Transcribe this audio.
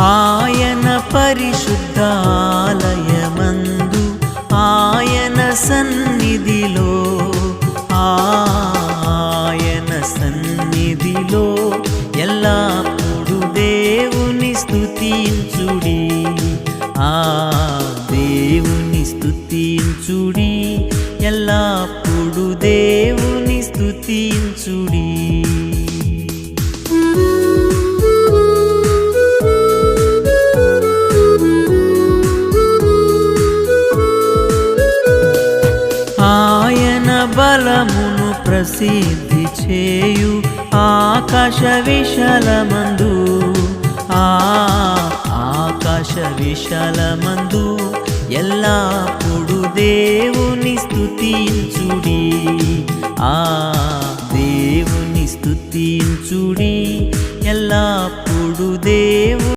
ఆయన పరిశుద్ధ ఆలయమందు ఆయన సన్నిధిలో ఎల్లప్పుడు దేవుని స్తుతించుడి దేవుని స్తుతించుడి ఎల్లప్పుడు దేవుని స్తుతించుడి. ఆయన బలమును ప్రసిద్ధి చేయు ఆకాశ విశాలమందు ఎల్లప్పుడు దేవుని స్తుతించుడి దేవుని స్తుతించుడి